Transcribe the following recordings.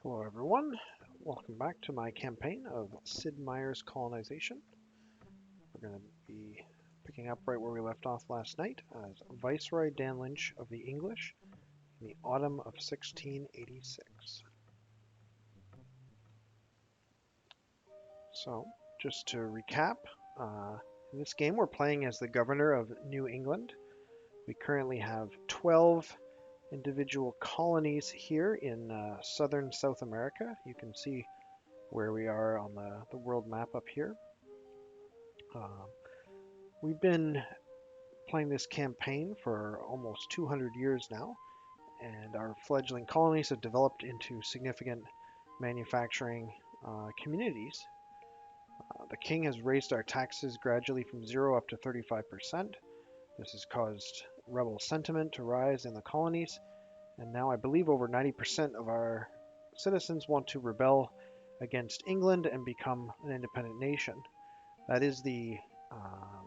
Hello everyone, welcome back to my campaign of Sid Meier's Colonization. We're going to be picking up right where we left off last night as Viceroy Dan Lynch of the English in the autumn of 1686. So, just to recap, in this game we're playing as the governor of New England. We currently have 12 individual colonies here in southern South America. You can see where we are on the world map up here. We've been playing this campaign for almost 200 years now, and our fledgling colonies have developed into significant manufacturing communities. The king has raised our taxes gradually from 0 up to 35%. This has caused rebel sentiment to rise in the colonies, and now I believe over 90% of our citizens want to rebel against England and become an independent nation. That is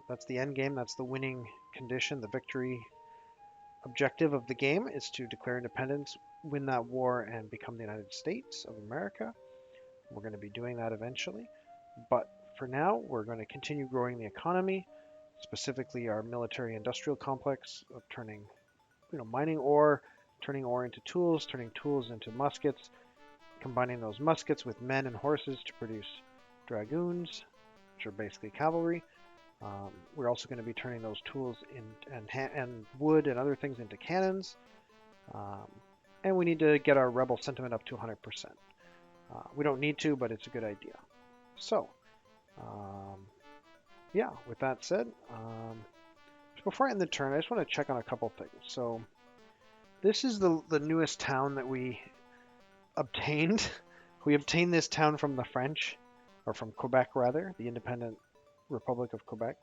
that's the end game. That's the winning condition. The victory objective of the game is to declare independence, win that war, and become the United States of America. We're going to be doing that eventually, but for now, we're going to continue growing the economy, specifically our military-industrial complex of turning, mining ore, turning ore into tools, turning tools into muskets, combining those muskets with men and horses to produce dragoons, which are basically cavalry. We're also going to be turning those tools and wood and other things into cannons. And we need to get our rebel sentiment up to 100%. We don't need to, but it's a good idea. So, yeah, with that said, before I end the turn, I just want to check on a couple things. So, this is the newest town that we obtained. We obtained this town from the French, or from Quebec rather, the independent Republic of Quebec.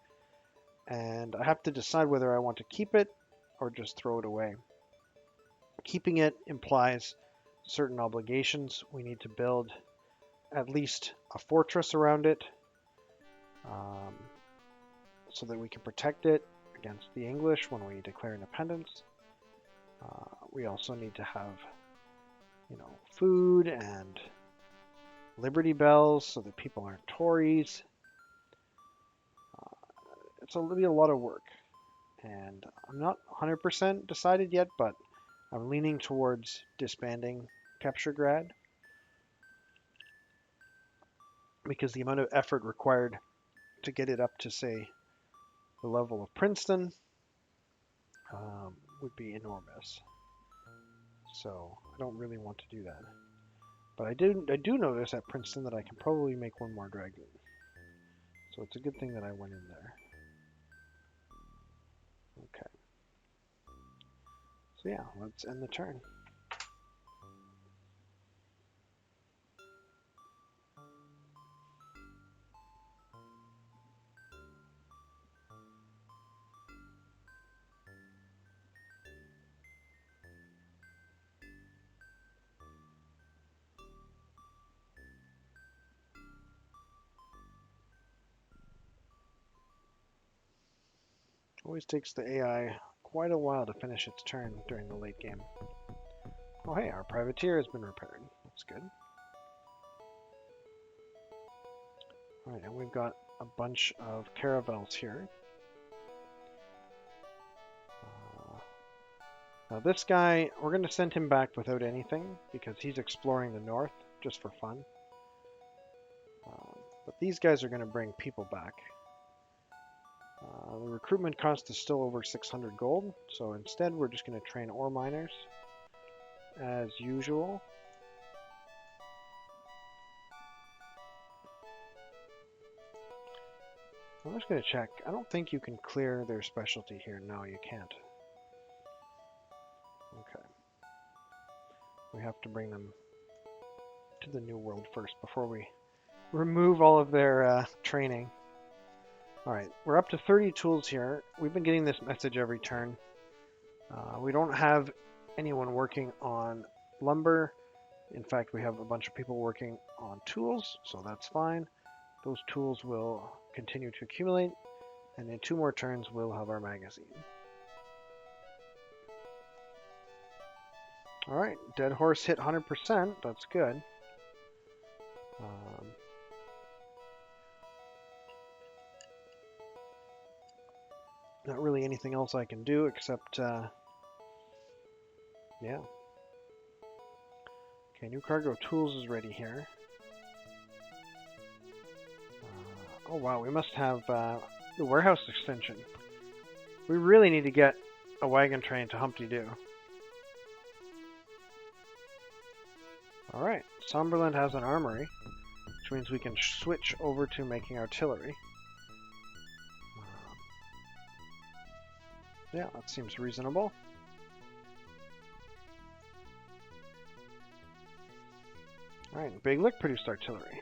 And I have to decide whether I want to keep it or just throw it away. Keeping it implies certain obligations. We need to build at least a fortress around it so that we can protect it against the English when we declare independence. We also need to have, food and Liberty Bells so that people aren't Tories. It'll be a lot of work, and I'm not 100% decided yet, but I'm leaning towards disbanding Capturegrad because the amount of effort required to get it up to, say, the level of Princeton would be enormous. So I don't really want to do that. But I do notice at Princeton that I can probably make one more dragoon. So it's a good thing that I went in there. Okay. So yeah, let's end the turn. Always takes the AI quite a while to finish its turn during the late game. Oh hey, our privateer has been repaired. That's good. Alright, and we've got a bunch of caravels here. Now this guy, we're going to send him back without anything because he's exploring the north just for fun. But these guys are going to bring people back. The recruitment cost is still over 600 gold, so instead we're just going to train ore miners as usual. I'm just going to check. I don't think you can clear their specialty here. No, you can't. Okay. We have to bring them to the new world first before we remove all of their training. Alright, we're up to 30 tools here. We've been getting this message every turn. We don't have anyone working on lumber. In fact, we have a bunch of people working on tools, so that's fine. Those tools will continue to accumulate, and in 2 more turns we'll have our magazine. Alright, dead horse hit 100%, that's good. Not really anything else I can do except, yeah. Okay, new cargo tools is ready here. Oh wow, we must have the warehouse extension. We really need to get a wagon train to Humpty-Doo. Alright, Somberland has an armory, which means we can switch over to making artillery. Yeah, that seems reasonable. Alright, Big Lick produced artillery.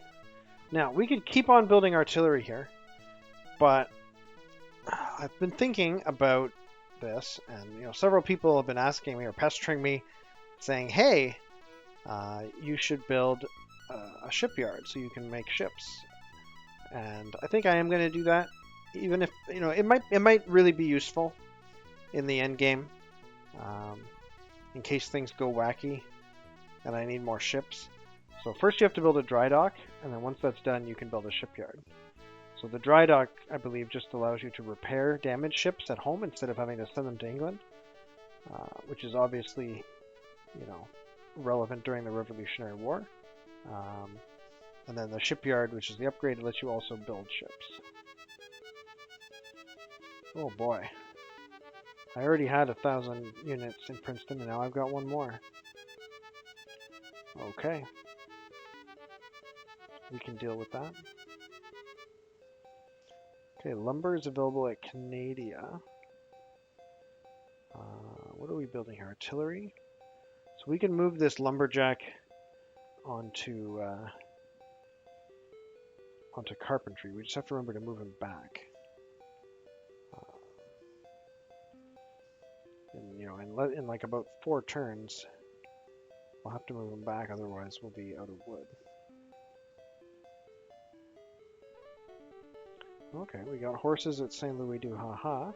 Now, we could keep on building artillery here, but I've been thinking about this, and several people have been asking me or pestering me, saying, hey, you should build a shipyard so you can make ships. And I think I am going to do that, even if, it might really be useful in the end game, in case things go wacky and I need more ships. So first you have to build a dry dock, and then once that's done, you can build a shipyard. So the dry dock, I believe, just allows you to repair damaged ships at home instead of having to send them to England, which is obviously, relevant during the Revolutionary War. And then the shipyard, which is the upgrade, lets you also build ships. Oh boy. I already had 1,000 units in Princeton, and now I've got one more. Okay. We can deal with that. Okay, lumber is available at Canada. What are we building here? Artillery? So we can move this lumberjack onto carpentry. We just have to remember to move him back. In like about 4 turns, we'll have to move him back, otherwise we'll be out of wood. Okay, we got horses at St. Louis du Ha-Ha.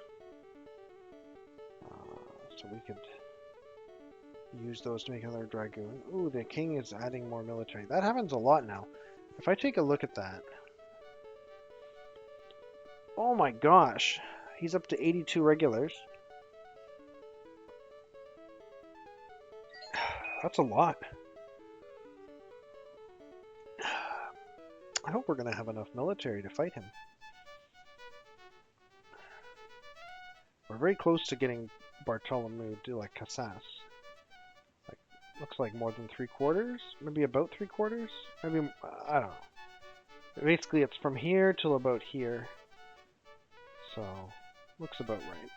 So we could use those to make another dragoon. Ooh, the king is adding more military. That happens a lot now. If I take a look at that... Oh my gosh! He's up to 82 regulars. That's a lot. I hope we're going to have enough military to fight him. very close to getting Bartholomew de la Casas. Like, looks like more than 3/4, maybe about 3/4, maybe, I don't know. Basically, it's from here till about here, so looks about right.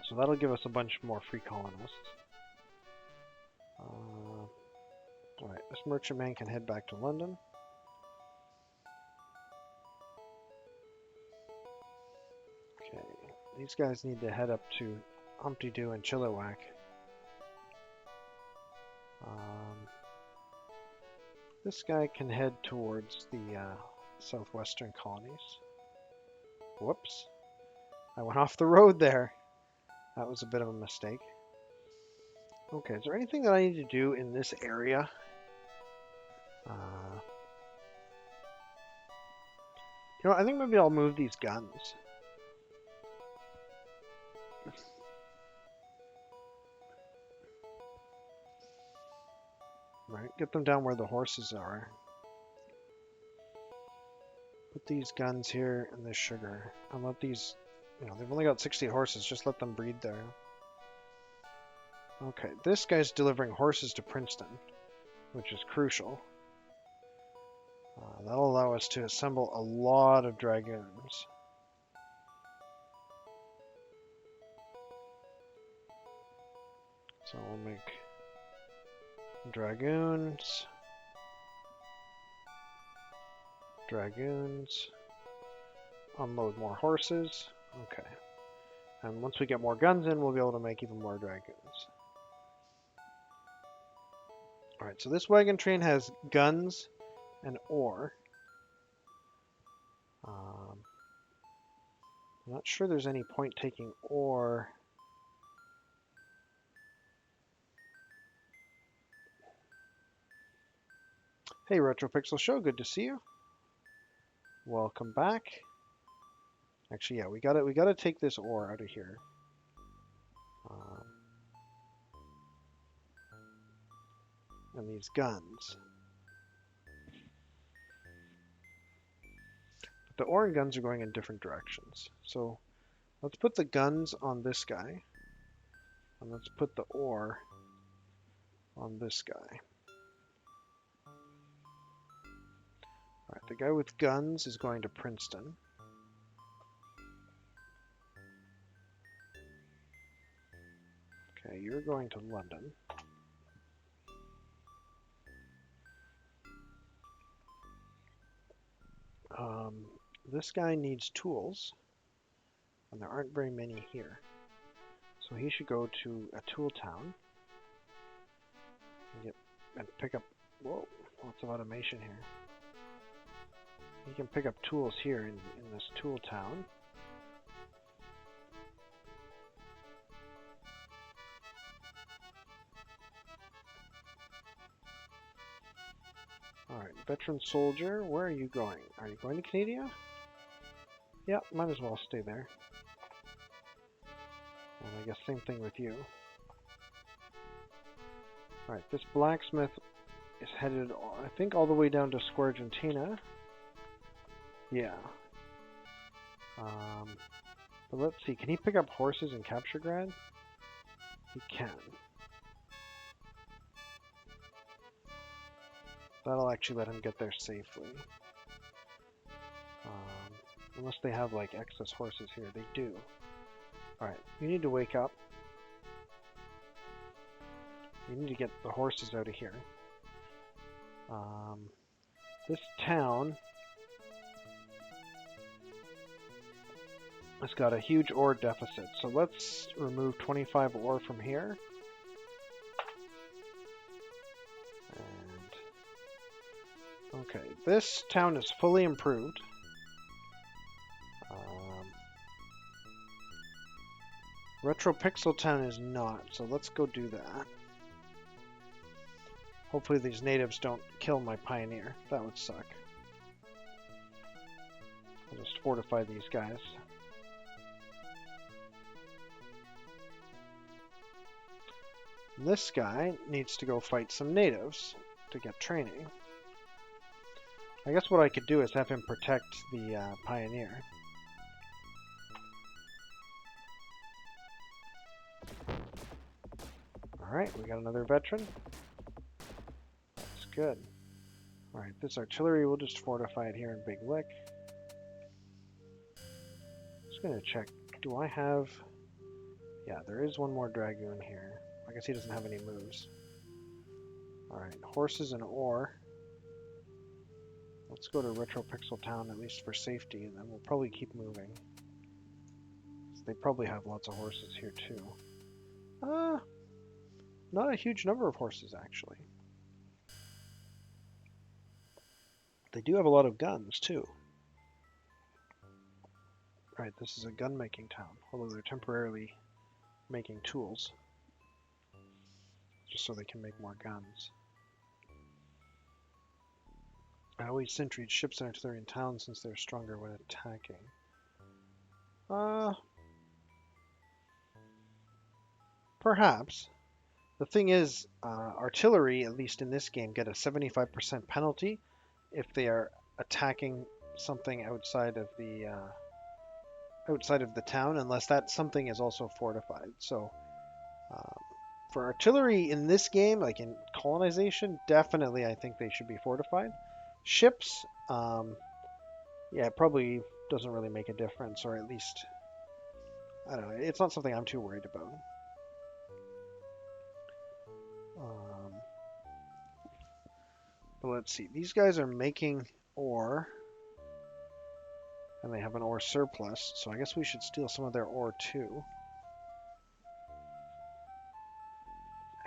So that'll give us a bunch more free colonists. Alright, this merchantman can head back to London. Okay, these guys need to head up to Humpty Doo and Chilliwack. This guy can head towards the southwestern colonies. Whoops. I went off the road there. That was a bit of a mistake. Okay, is there anything that I need to do in this area? You know, I think maybe I'll move these guns. Right, get them down where the horses are. Put these guns here and this sugar. And let these, you know, they've only got 60 horses, just let them breed there. Okay, this guy's delivering horses to Princeton, which is crucial. That'll allow us to assemble a lot of dragoons. So we'll make dragoons, unload more horses. Okay. And once we get more guns in, we'll be able to make even more dragoons. Alright, so this wagon train has guns and ore. I'm not sure there's any point taking ore. Hey, RetroPixel Show, good to see you. Welcome back. Actually, yeah, we gotta take this ore out of here. And these guns. The ore and guns are going in different directions. So let's put the guns on this guy. And let's put the ore on this guy. Alright, the guy with guns is going to Princeton. Okay, you're going to London. This guy needs tools, and there aren't very many here. So he should go to a tool town and pick up, whoa, lots of automation here. He can pick up tools here in this tool town. Alright, veteran soldier, where are you going? Are you going to Canada? Yeah, might as well stay there. And I guess same thing with you. Alright, this blacksmith is headed, I think, all the way down to Squargentina. Yeah. But let's see, can he pick up horses in Capturegrad? He can. That'll actually let him get there safely. Unless they have like excess horses here. They do. Alright, you need to wake up. You need to get the horses out of here. This town has got a huge ore deficit, so let's remove 25 ore from here. And okay, this town is fully improved. RetroPixel Town is not, so let's go do that. Hopefully these natives don't kill my pioneer. That would suck. I'll just fortify these guys. This guy needs to go fight some natives to get training. I guess what I could do is have him protect the pioneer. Alright, we got another veteran. That's good. Alright, this artillery, we'll just fortify it here in Big Lick. Just gonna check, do I have... Yeah, there is one more Dragoon here. I guess he doesn't have any moves. Alright, horses and ore. Let's go to Retropixel Town, at least for safety, and then we'll probably keep moving. They probably have lots of horses here, too. Not a huge number of horses, actually. They do have a lot of guns, too. Right, this is a gun-making town, although they're temporarily making tools. Just so they can make more guns. I always sentry ships and artillery in town since they're stronger when attacking. Perhaps. The thing is, artillery, at least in this game, get a 75% penalty if they are attacking something outside of the town, unless that something is also fortified. So, for artillery in this game, like in Colonization, definitely I think they should be fortified. Ships, yeah, it probably doesn't really make a difference, or at least, I don't know, it's not something I'm too worried about. But let's see, these guys are making ore, and they have an ore surplus, so I guess we should steal some of their ore too.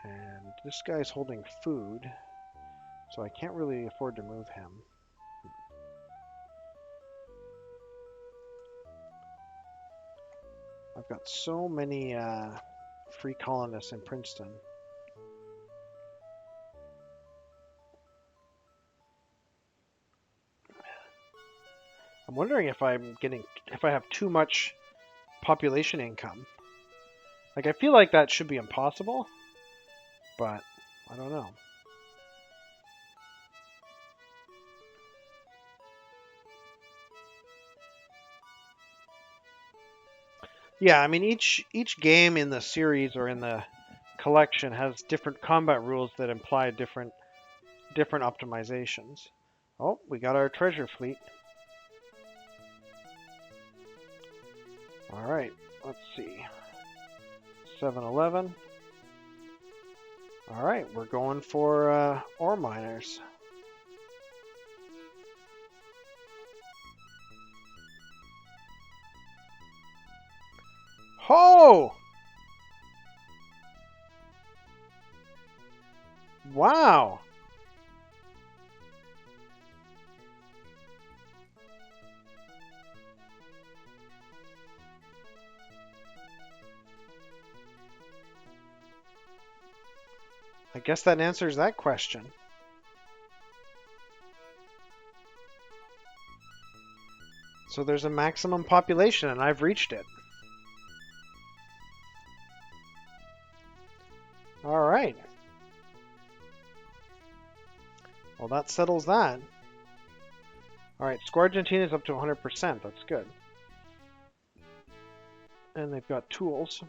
And this guy's holding food, so I can't really afford to move him. I've got so many free colonists in Princeton. I'm wondering if I have too much population income. Like, I feel like that should be impossible, but I don't know. Yeah, I mean, each game in the series or in the collection has different combat rules that imply different optimizations. Oh, we got our treasure fleet. All right, let's see. 7-Eleven. All right, we're going for ore miners. Ho! Wow! I guess that answers that question. So there's a maximum population, and I've reached it. All right. Well, that settles that. All right, Squad Argentina is up to 100%. That's good. And they've got tools.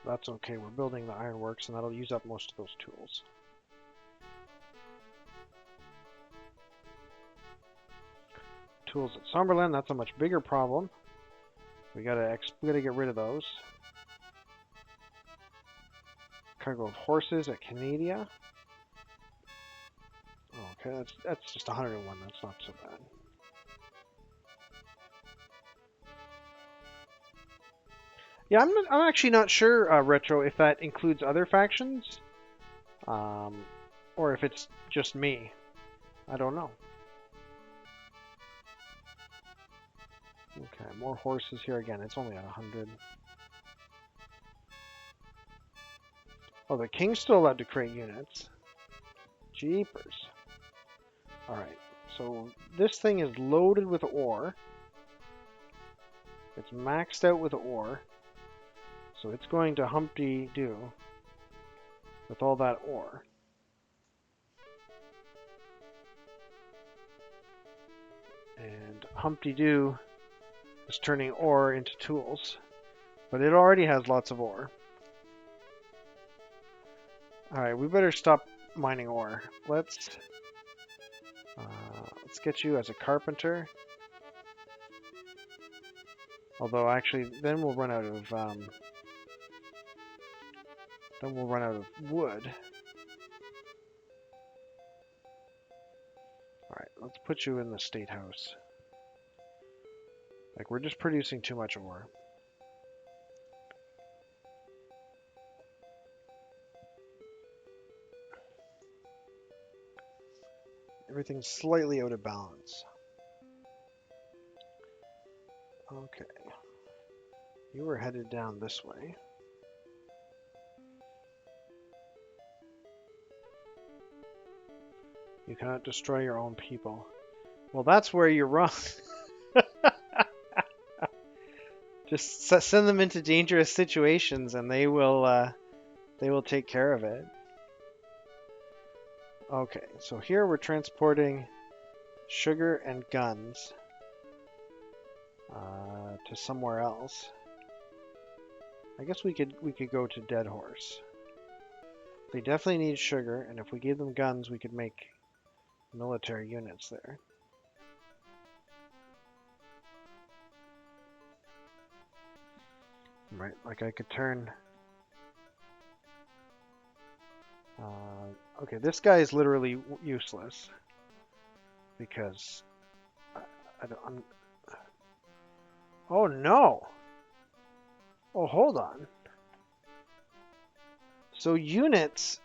That's okay. We're building the ironworks, and that'll use up most of those tools. Tools at Somberland. That's a much bigger problem. We gotta get rid of those. Cargo of horses at Canada. Okay, that's just 101. That's not so bad. Yeah, I'm actually not sure, Retro, if that includes other factions, or if it's just me. I don't know. Okay, more horses here again. It's only at 100. Oh, the king's still allowed to create units. Jeepers. Alright, so this thing is loaded with ore. It's maxed out with ore. So it's going to Humpty-Doo with all that ore. And Humpty-Doo is turning ore into tools. But it already has lots of ore. All right, we better stop mining ore. Let's get you as a carpenter. Although actually, then we'll run out of wood. All right, let's put you in the state house. Like, we're just producing too much ore. Everything's slightly out of balance. Okay. You were headed down this way. You cannot destroy your own people. Well, that's where you're wrong. Just send them into dangerous situations and they will take care of it. Okay, so here we're transporting sugar and guns to somewhere else. I guess we could go to Dead Horse. They definitely need sugar, and if we gave them guns, we could make military units there. Right, like I could turn... okay, this guy is literally useless. Because... Oh no! Oh, hold on. So units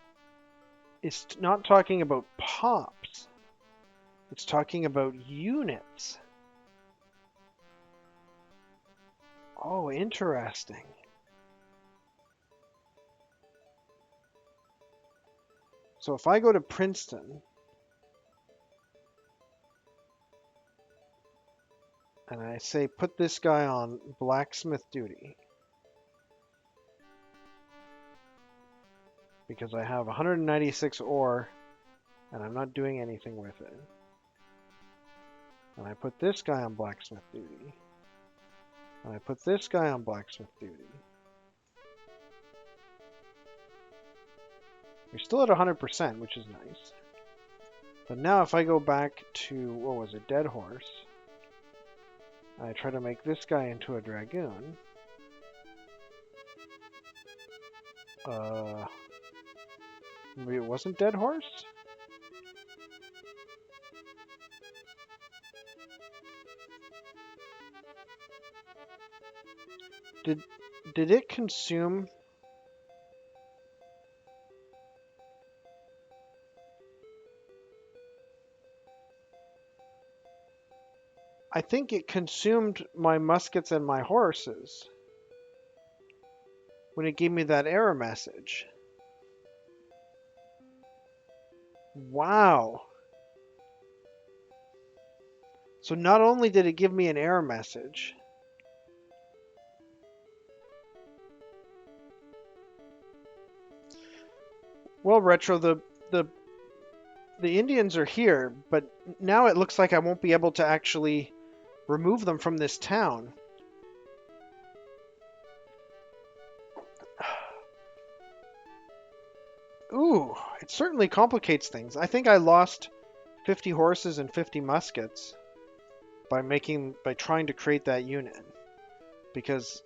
is not talking about pops. It's talking about units. Oh, interesting. So if I go to Princeton and I say put this guy on blacksmith duty because I have 196 ore and I'm not doing anything with it. And I put this guy on blacksmith duty. And I put this guy on blacksmith duty. We're still at 100%, which is nice. But now if I go back to, what was it, Dead Horse, and I try to make this guy into a dragoon, maybe it wasn't Dead Horse? Did it consume... I think it consumed my muskets and my horses when it gave me that error message. Wow. So not only did it give me an error message, well, Retro, the Indians are here, but now it looks like I won't be able to actually remove them from this town. Ooh, it certainly complicates things. I think I lost 50 horses and 50 muskets by trying to create that unit. Because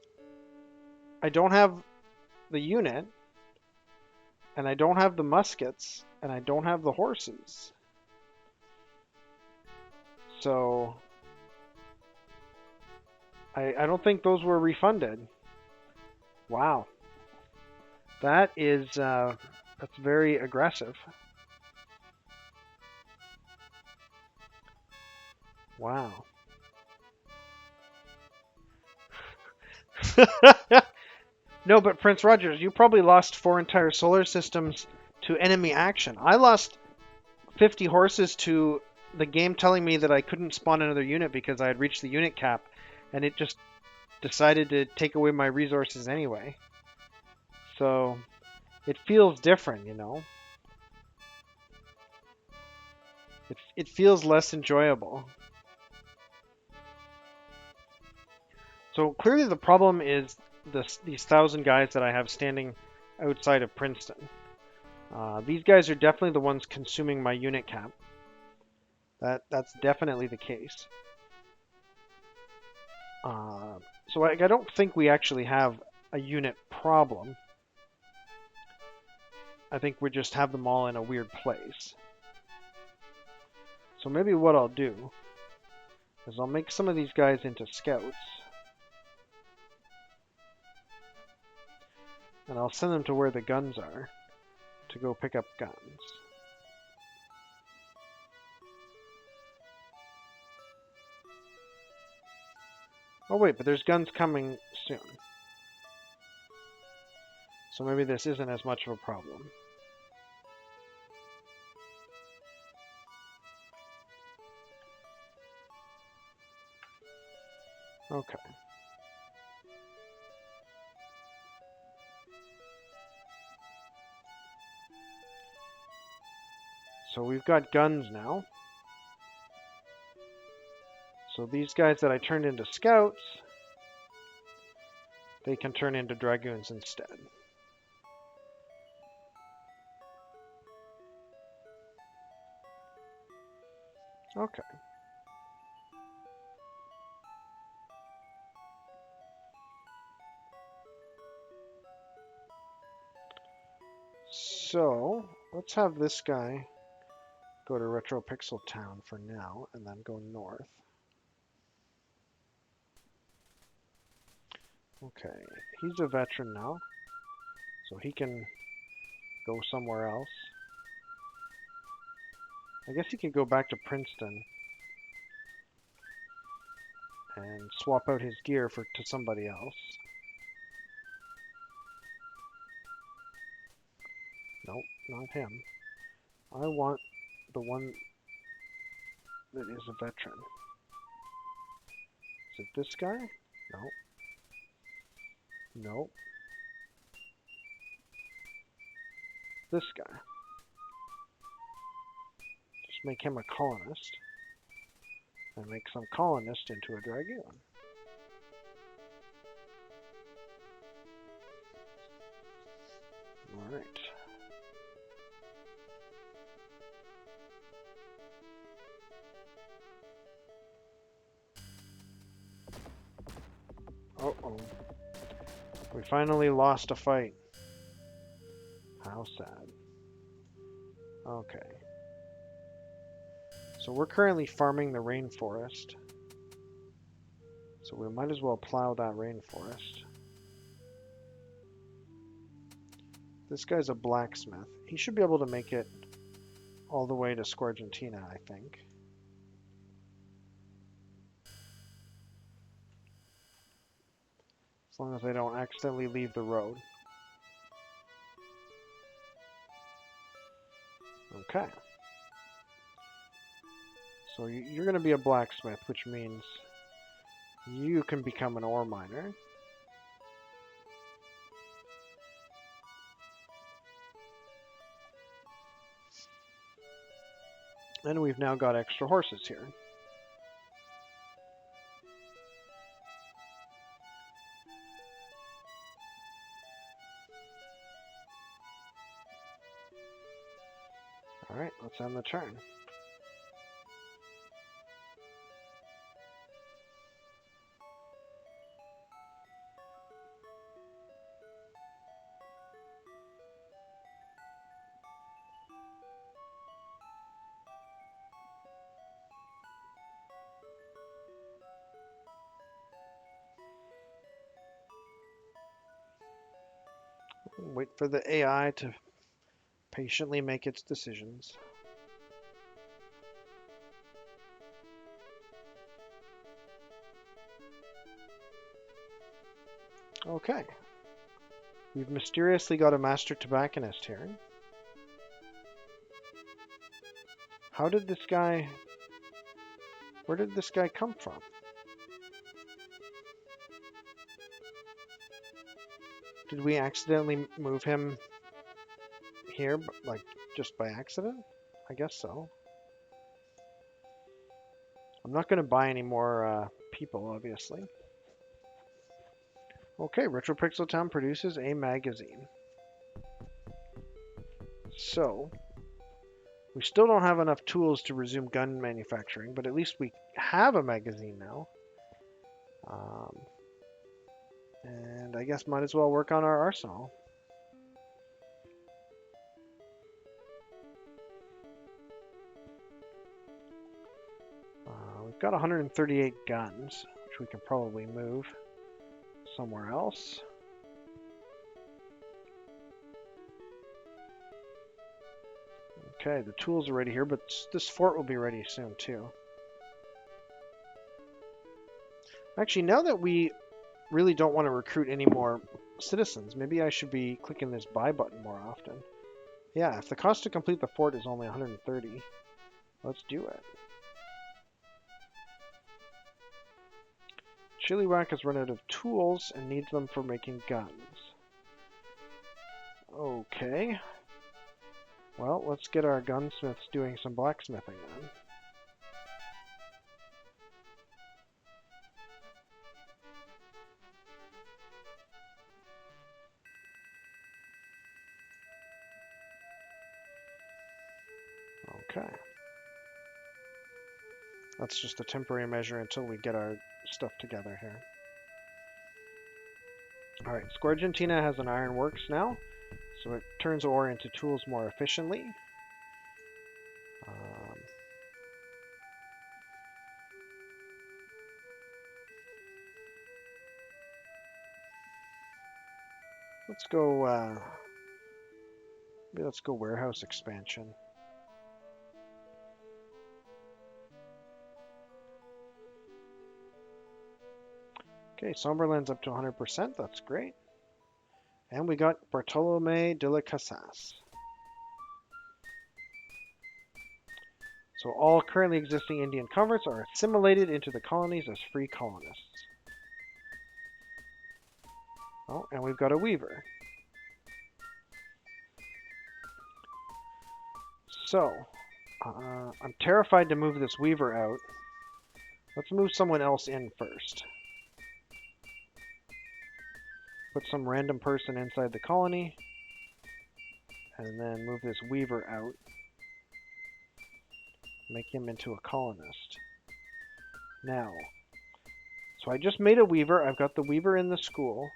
I don't have the unit, and I don't have the muskets, and I don't have the horses. So I don't think those were refunded. Wow. That is that's very aggressive. Wow. No, but Prince Rogers, you probably lost 4 entire solar systems to enemy action. I lost 50 horses to the game telling me that I couldn't spawn another unit because I had reached the unit cap, and it just decided to take away my resources anyway. So it feels different, you know? It feels less enjoyable. So clearly the problem is these 1,000 guys that I have standing outside of Princeton. These guys are definitely the ones consuming my unit cap. That's definitely the case. So I don't think we actually have a unit problem. I think we just have them all in a weird place. So maybe what I'll do is I'll make some of these guys into scouts. And I'll send them to where the guns are to go pick up guns. Oh wait, but there's guns coming soon. So maybe this isn't as much of a problem. Okay. So we've got guns now. So these guys that I turned into scouts, they can turn into dragoons instead. Okay. So let's have this guy go to Retro Pixel Town for now, and then go north. Okay, he's a veteran now, so he can go somewhere else. I guess he could go back to Princeton and swap out his gear to somebody else. Nope, not him. I want the one that is a veteran. Is it this guy? Nope. Nope. This guy. Just make him a colonist. And make some colonist into a dragoon. Alright. Uh-oh. We finally lost a fight. How sad. Okay. So we're currently farming the rainforest. So we might as well plow that rainforest. This guy's a blacksmith. He should be able to make it all the way to Squargentina, I think. As long as they don't accidentally leave the road. Okay. So you're going to be a blacksmith, which means you can become an ore miner. And we've now got extra horses here. Alright, let's end the turn. Wait for the AI to patiently make its decisions. Okay. We've mysteriously got a master tobacconist here. How did this guy... Where did this guy come from? Did we accidentally move him here, like, just by accident? I guess so. I'm not going to buy any more people, obviously. Okay, Retro Pixel Town produces a magazine. So, we still don't have enough tools to resume gun manufacturing, but at least we have a magazine now. And I guess might as well work on our arsenal. We've got 138 guns, which we can probably move somewhere else. Okay, the tools are ready here, but this fort will be ready soon too. Actually, now that we really don't want to recruit any more citizens, maybe I should be clicking this buy button more often. Yeah, if the cost to complete the fort is only 130, let's do it. Chilliwack has run out of tools and needs them for making guns. Okay. Well, let's get our gunsmiths doing some blacksmithing then. Okay. That's just a temporary measure until we get our stuff together here. Alright, Squargentina has an ironworks now, so it turns ore into tools more efficiently. Let's go, maybe let's go warehouse expansion. Okay, Somberland's up to 100%, that's great. And we got Bartolome de la Casas. So all currently existing Indian converts are assimilated into the colonies as free colonists. Oh, and we've got a weaver. So, I'm terrified to move this weaver out. Let's move someone else in first. Put some random person inside the colony, and then move this weaver out. Make him into a colonist. Now, so I just made a weaver. I've got the weaver in the school.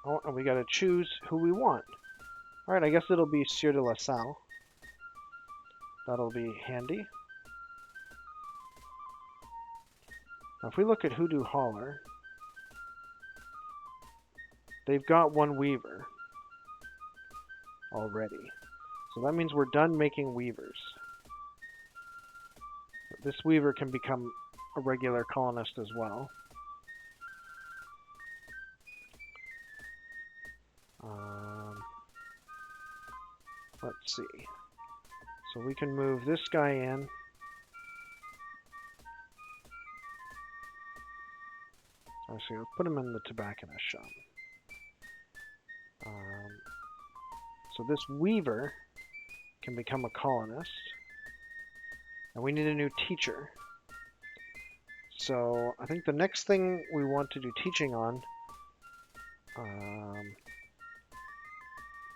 Oh, and we got to choose who we want. All right, I guess it'll be Sieur de la Salle. That'll be handy. Now, if we look at Hoodoo Holler, they've got one weaver already. So that means we're done making weavers. This weaver can become a regular colonist as well. Let's see. So we can move this guy in. Actually, I'll put him in the tobacconist shop. So this weaver can become a colonist. And we need a new teacher. So I think the next thing we want to do teaching on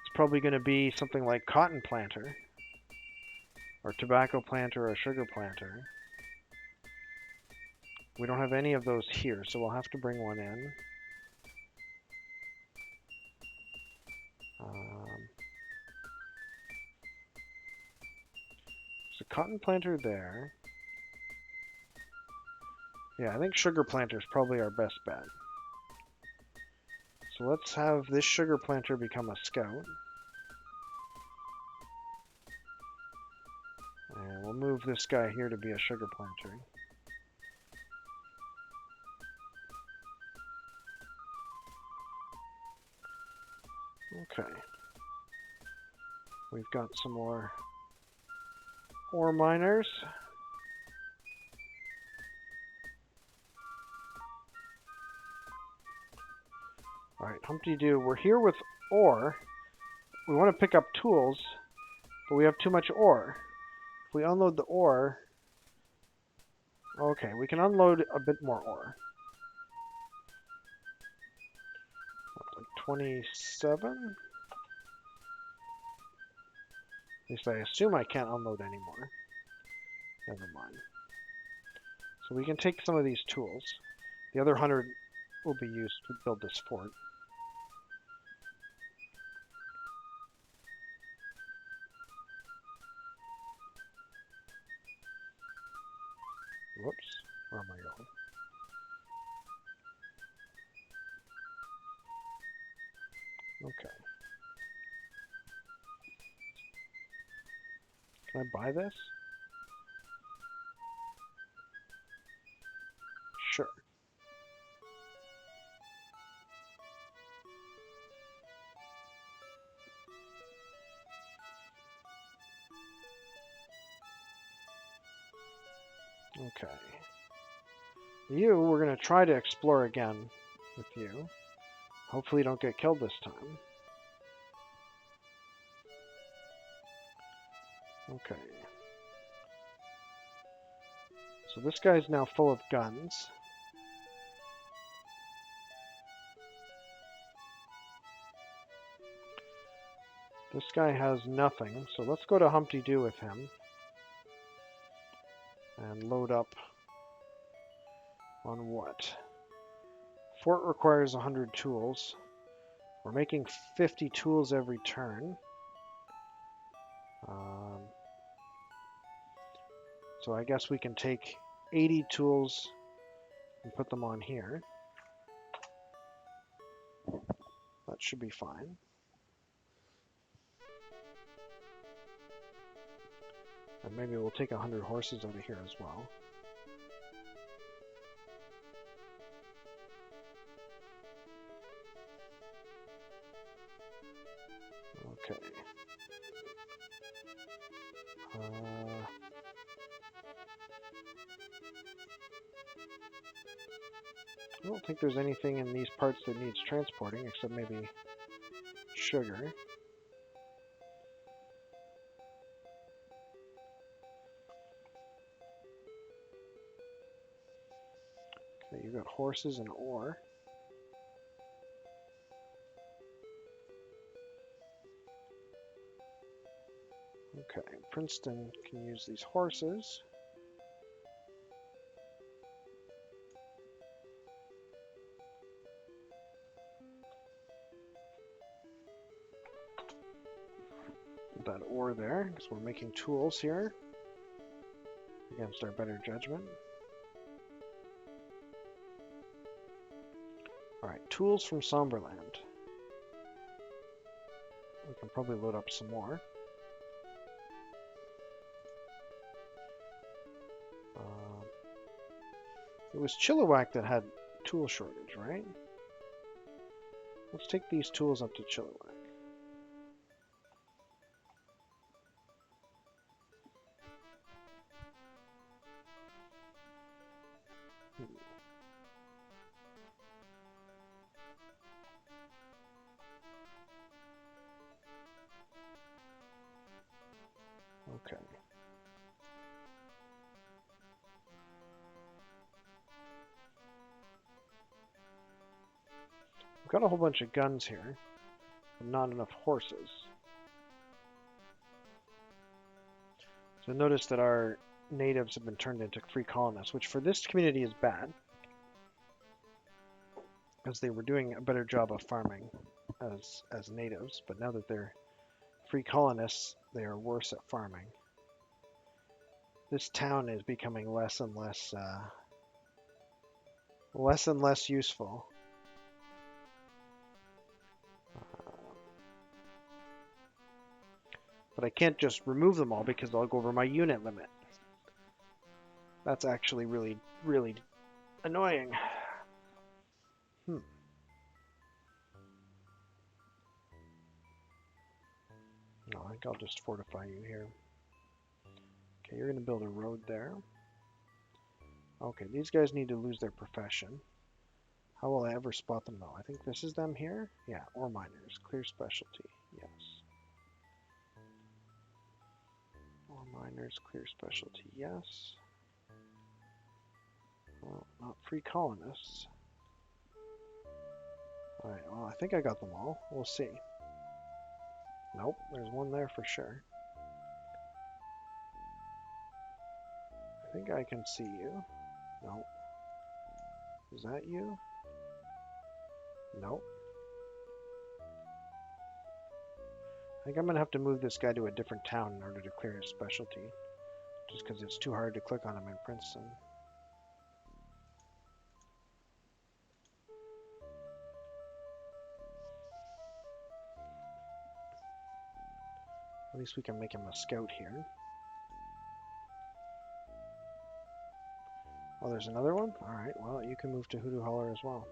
it's probably going to be something like cotton planter, or tobacco planter, or sugar planter. We don't have any of those here, so we'll have to bring one in. So cotton planter there. Yeah, I think sugar planter is probably our best bet. So let's have this sugar planter become a scout. And we'll move this guy here to be a sugar planter. Okay. We've got some more ore miners. Alright, Humpty-Doo, we're here with ore. We want to pick up tools, but we have too much ore. If we unload the ore... Okay, we can unload a bit more ore. That's like 27? At least I assume I can't unload anymore. Never mind. So we can take some of these tools. The other 100 will be used to build this fort. Whoops. Where am I going? Okay. Can I buy this? Sure. Okay. We're going to try to explore again with you. Hopefully you don't get killed this time. Okay. So this guy's now full of guns. This guy has nothing, so let's go to Humpty Doo with him. And load up on what? Fort requires 100 tools. We're making 50 tools every turn. So I guess we can take 80 tools and put them on here. That should be fine. And maybe we'll take 100 horses out of here as well. Okay. I don't think there's anything in these parts that needs transporting, except maybe sugar. Okay, you got horses and ore. Okay, Princeton can use these horses. Put that ore there, because we're making tools here against our better judgment. Alright, tools from Somberland. We can probably load up some more. It was Chilliwack that had tool shortage, right? Let's take these tools up to Chilliwack. Okay. We've got a whole bunch of guns here, but not enough horses. So notice that our natives have been turned into free colonists, which for this community is bad, because they were doing a better job of farming as natives, but now that they're free colonists, they are worse at farming. This town is becoming less and less useful. But I can't just remove them all because I'll go over my unit limit. That's actually really, really annoying. No, I think I'll just fortify you here. Okay, you're going to build a road there. Okay, these guys need to lose their profession. How will I ever spot them though? I think this is them here. Yeah, ore miners, clear specialty. Yes. Ore miners, clear specialty. Yes. Well, not free colonists. Alright, well, I think I got them all. We'll see. Nope, there's one there for sure. I think I can see you. No. Is that you? Nope. I think I'm going to have to move this guy to a different town in order to clear his specialty. Just because it's too hard to click on him in Princeton. At least we can make him a scout here. Oh, there's another one? Alright, well, you can move to Hoodoo Holler as well.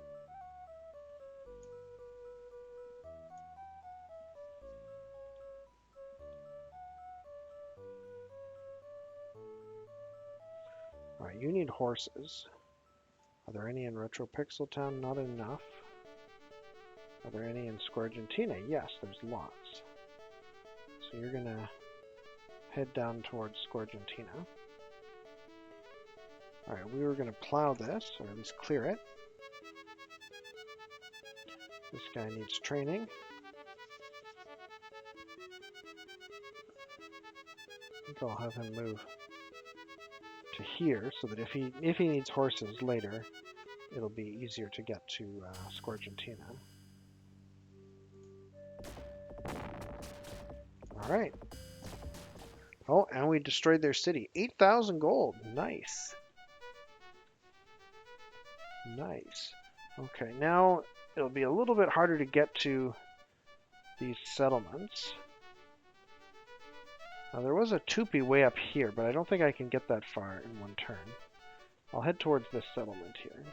Alright, you need horses. Are there any in Retro Pixel Town? Not enough. Are there any in Scourgentina? Yes, there's lots. So you're gonna head down towards Scourgentina. Alright, we were gonna plow this, or at least clear it. This guy needs training. I think I'll have him move to here, so that if he needs horses later, it'll be easier to get to Scourgentina. Alright. Oh, and we destroyed their city. 8,000 gold. Nice. Nice. Okay, now it'll be a little bit harder to get to these settlements. Now, there was a Tupi way up here, but I don't think I can get that far in one turn. I'll head towards this settlement here.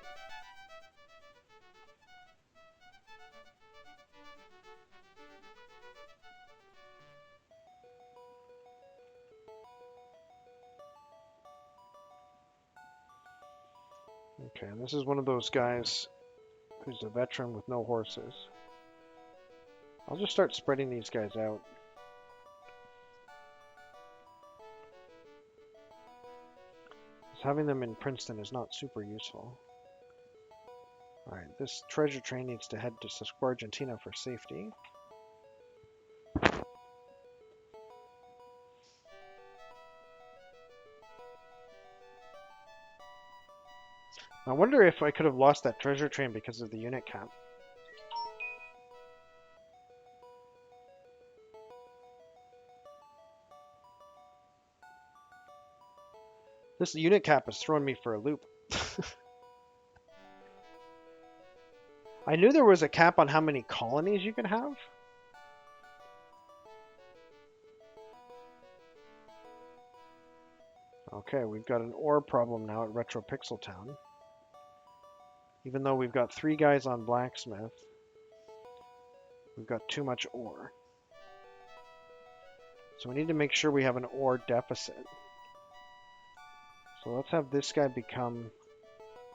Okay, and this is one of those guys who's a veteran with no horses. I'll just start spreading these guys out. Having them in Princeton is not super useful. Alright, this treasure train needs to head to Scourgentina for safety. I wonder if I could have lost that treasure train because of the unit cap. This unit cap has thrown me for a loop. I knew there was a cap on how many colonies you can have. Okay, we've got an ore problem now at Retro Pixel Town. Even though we've got 3 guys on blacksmith, we've got too much ore. So we need to make sure we have an ore deficit. So let's have this guy become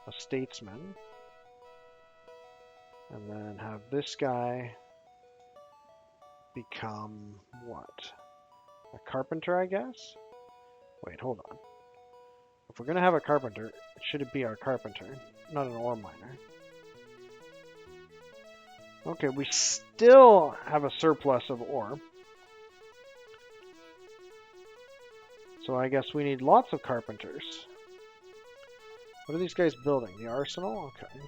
a statesman. And then have this guy become what? A carpenter, I guess? Wait, hold on. If we're going to have a carpenter, should it be our carpenter, not an ore miner? Okay, we still have a surplus of ore. So I guess we need lots of carpenters. What are these guys building? The arsenal? Okay.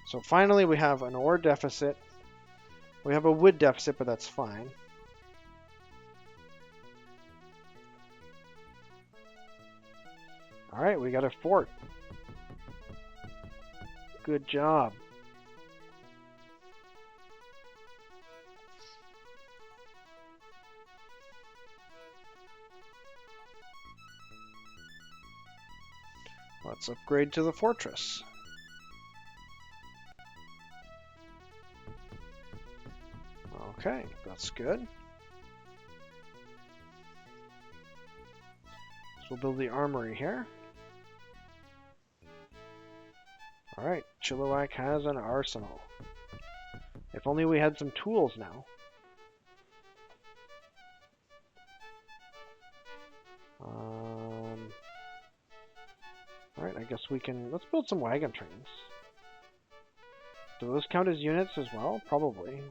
So finally we have an ore deficit. We have a wood deficit, but that's fine. Alright, we got a fort. Good job. Let's upgrade to the fortress. Okay, that's good. So we'll build the armory here. Alright, Chilliwack has an arsenal. If only we had some tools now. Alright, I guess we can... Let's build some wagon trains. Do those count as units as well? Probably.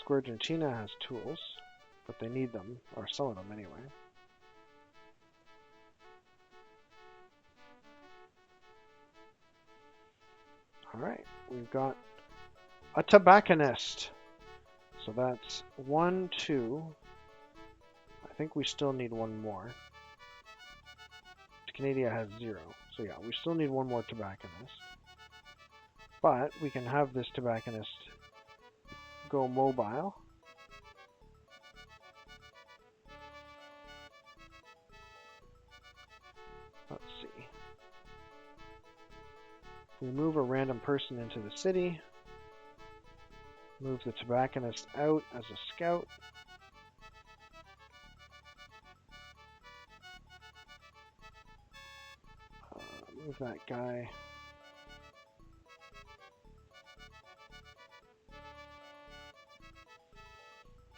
Scourgentina has tools. but they need them, or some of them anyway. Alright, we've got a tobacconist. So that's 1, 2. I think we still need one more. Canada has 0. So yeah, we still need one more tobacconist. But we can have this tobacconist go mobile. Let's see. We move a random person into the city. Move the tobacconist out as a scout. Move that guy.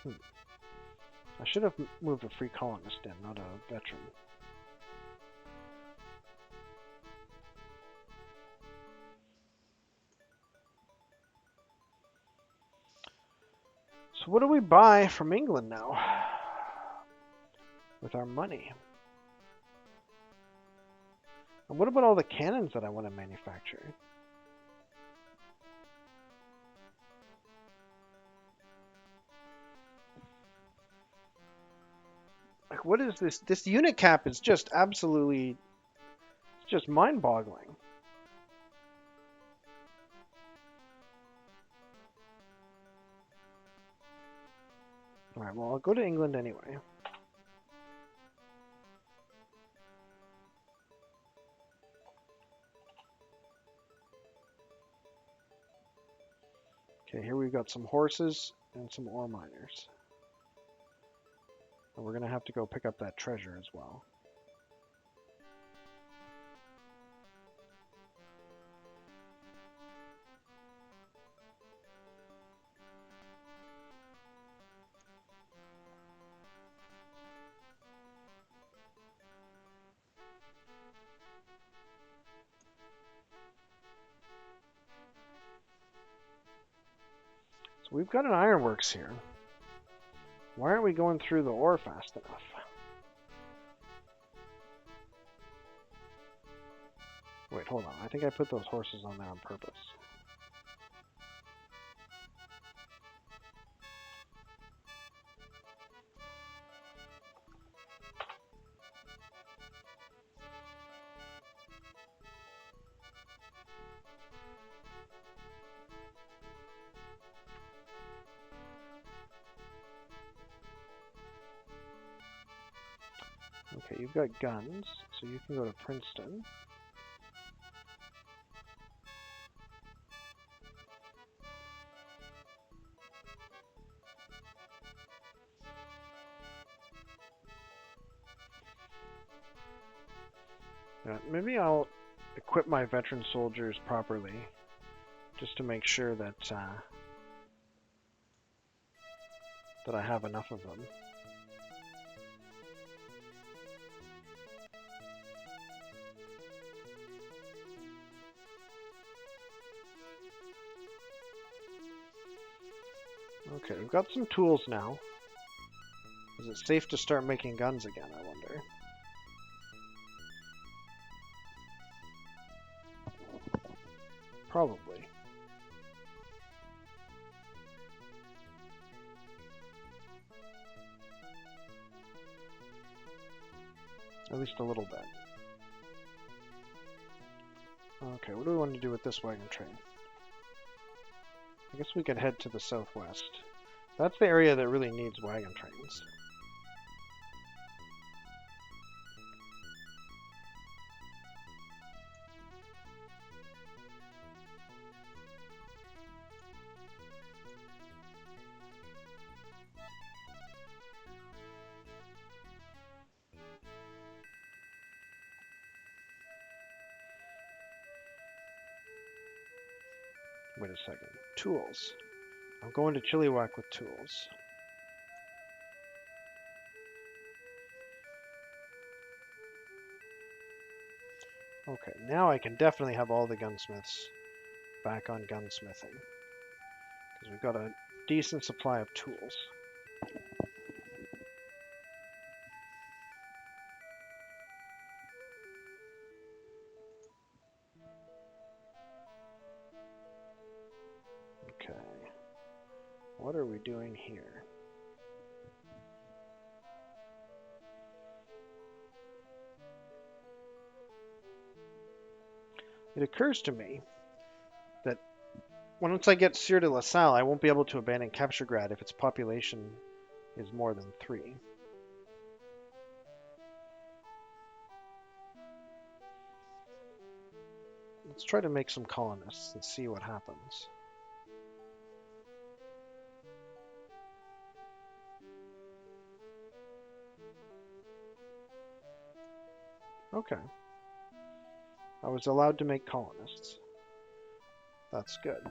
I should have moved a free colonist in, not a veteran. So what do we buy from England now with our money? And what about all the cannons that I want to manufacture? Like, what is this? This unit cap is just absolutely, it's just mind-boggling. Alright, well, I'll go to England anyway. Okay, here we've got some horses and some ore miners. And we're going to have to go pick up that treasure as well. So we've got an ironworks here. Why aren't we going through the ore fast enough? Wait, hold on. I think I put those horses on there on purpose. Okay, you've got guns, so you can go to Princeton. Yeah, maybe I'll equip my veteran soldiers properly, just to make sure that that I have enough of them. Okay, we've got some tools now. Is it safe to start making guns again, I wonder? Probably. At least a little bit. Okay, what do we want to do with this wagon train? I guess we could head to the southwest. That's the area that really needs wagon trains. Wait a second. Tools. I'm going to Chilliwack with tools. Okay, now I can definitely have all the gunsmiths back on gunsmithing. Because we've got a decent supply of tools. What are we doing here? It occurs to me that once I get Sieur de La Salle, I won't be able to abandon Capturegrad if its population is more than 3. Let's try to make some colonists and see what happens. Okay. I was allowed to make colonists. That's good.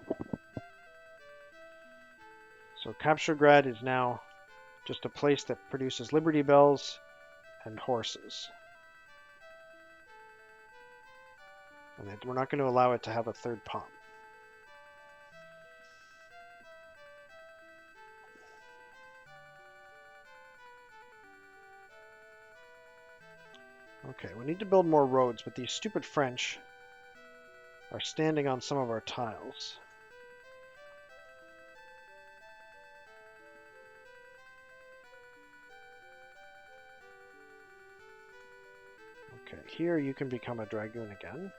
So Capturegrad is now just a place that produces Liberty Bells and horses. And we're not going to allow it to have a third pop. Okay, we need to build more roads, but these stupid French are standing on some of our tiles. Okay, here you can become a dragoon again.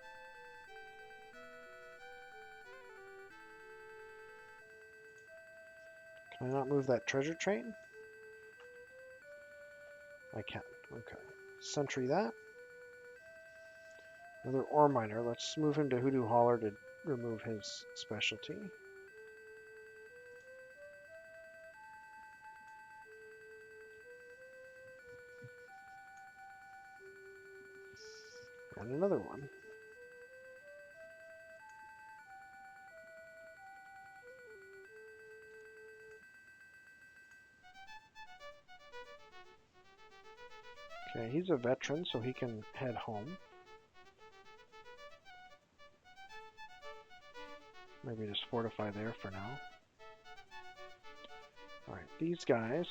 Can I not move that treasure train? I can. Okay. Sentry that. Another ore miner. Let's move him to Hoodoo Holler to remove his specialty. And another one. Okay, he's a veteran, so he can head home. Maybe just fortify there for now. Alright, these guys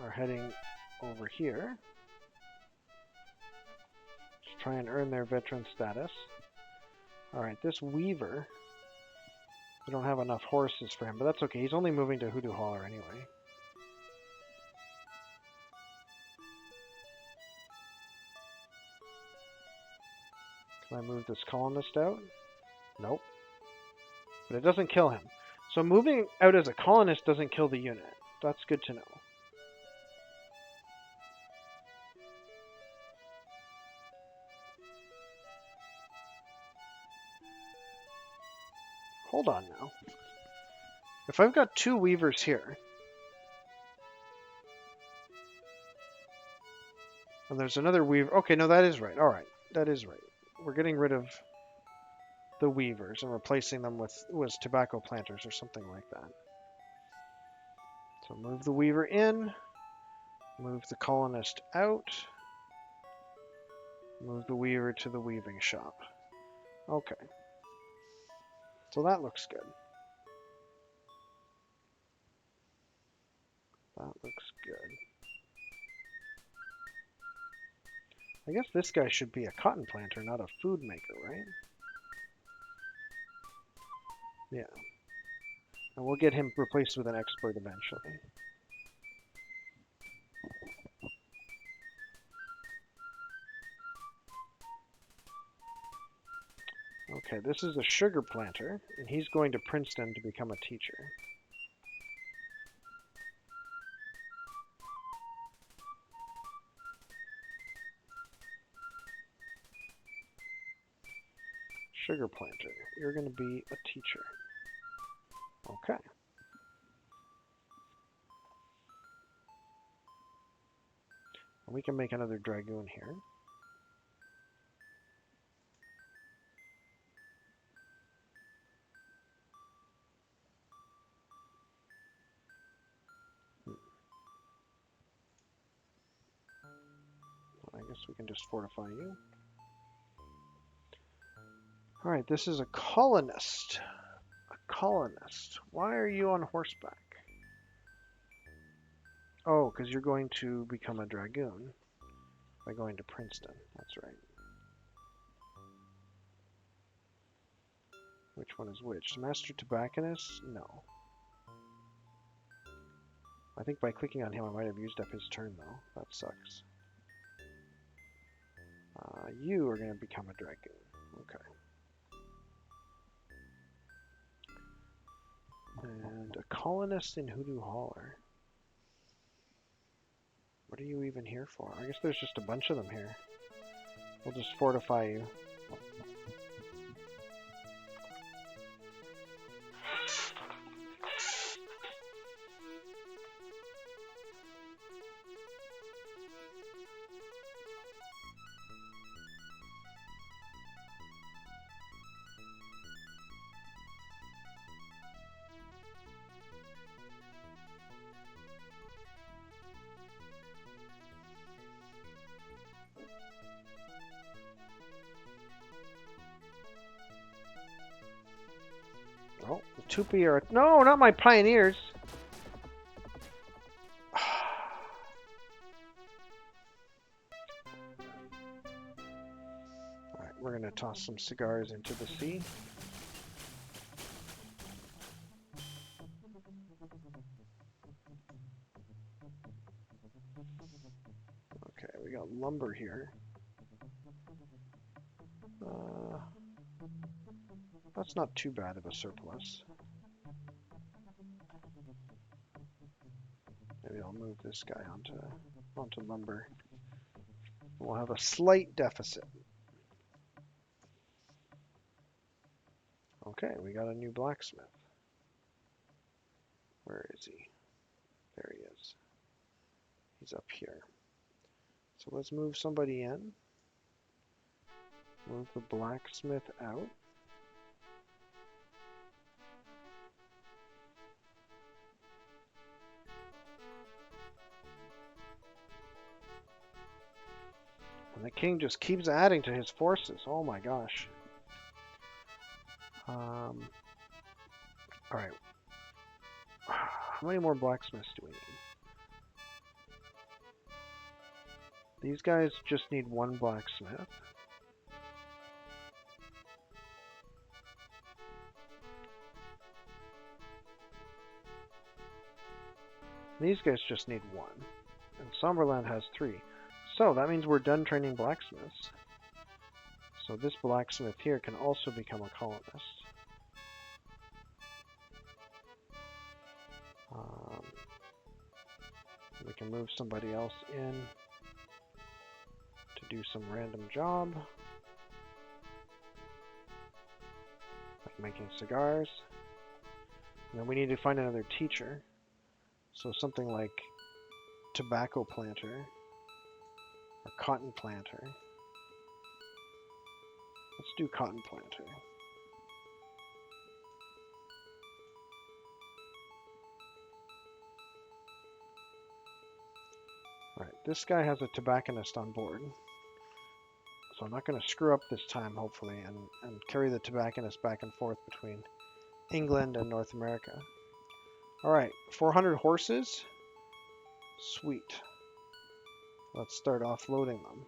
are heading over here to try and earn their veteran status. Alright, this Weaver, we don't have enough horses for him, but that's okay. He's only moving to Hoodoo Holler anyway. Can I move this colonist out? Nope. But it doesn't kill him. So moving out as a colonist doesn't kill the unit. That's good to know. Hold on now. If I've got 2 weavers here, and there's another weaver. Okay, no, that is right. All right, that is right. We're getting rid of the weavers and replacing them with tobacco planters or something like that. So move the weaver in, move the colonist out, move the weaver to the weaving shop. Okay. So that looks good. That looks good. I guess this guy should be a cotton planter, not a food maker, right? Yeah. And we'll get him replaced with an expert eventually. Okay, this is a sugar planter, and he's going to Princeton to become a teacher. Sugar planter, you're going to be a teacher. Okay. And we can make another dragoon here. I guess we can just fortify you. Alright, this is a colonist. A colonist. Why are you on horseback? Oh, because you're going to become a dragoon by going to Princeton. That's right. Which one is which? Master Tobacconist? No. I think by clicking on him, I might have used up his turn, though. That sucks. You are going to become a dragoon. Okay. And a colonist in Hoodoo Holler. What are you even here for? I guess there's just a bunch of them here. We'll just fortify you. Oh, the Tupi are... No, not my pioneers! Alright, we're going to toss some cigars into the sea. Okay, we got lumber here. That's not too bad of a surplus. Maybe I'll move this guy onto lumber. We'll have a slight deficit. Okay, we got a new blacksmith. Where is he? There he is. He's up here. So let's move somebody in. Move the blacksmith out. And the king just keeps adding to his forces. Oh my gosh. Alright. How many more blacksmiths do we need? These guys just need one blacksmith. These guys just need one. And Somberland has 3. So that means we're done training blacksmiths. So this blacksmith here can also become a colonist. We can move somebody else in to do some random job. Like making cigars. And then we need to find another teacher. So something like tobacco planter or cotton planter. Let's do cotton planter. Alright, this guy has a tobacconist on board. So I'm not going to screw up this time, hopefully, and carry the tobacconist back and forth between England and North America. Alright, 400 horses. Sweet. Let's start offloading them.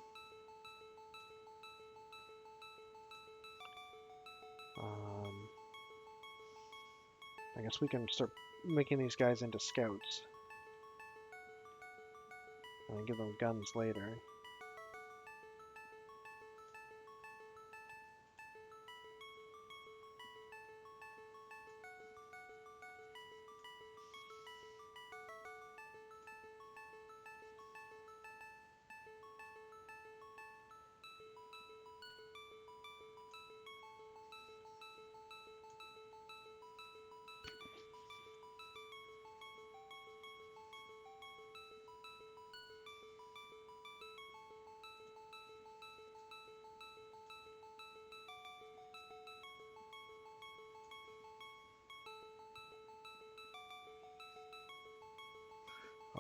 I guess we can start making these guys into scouts. And give them guns later.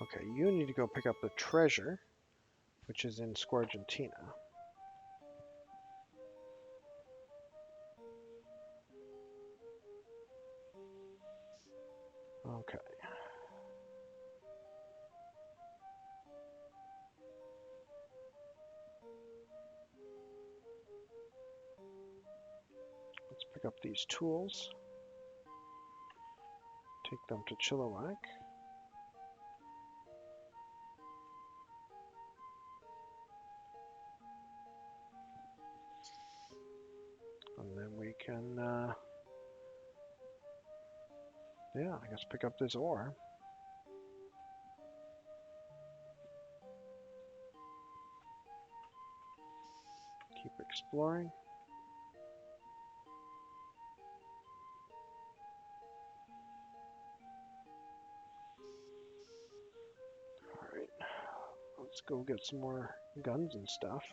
Okay, you need to go pick up the treasure, which is in Squargentina. Okay. Let's pick Pick up these tools. Take them to Chilliwack. And then we can, yeah, I guess pick up this ore. Keep exploring. Alright, let's go get some more guns and stuff.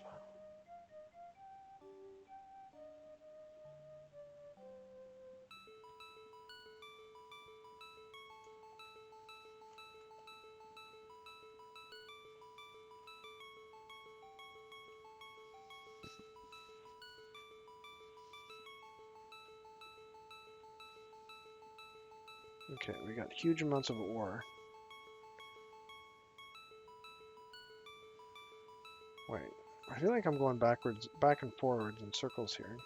Okay, we got huge amounts of ore. Wait, I feel like I'm going back and forwards in circles here.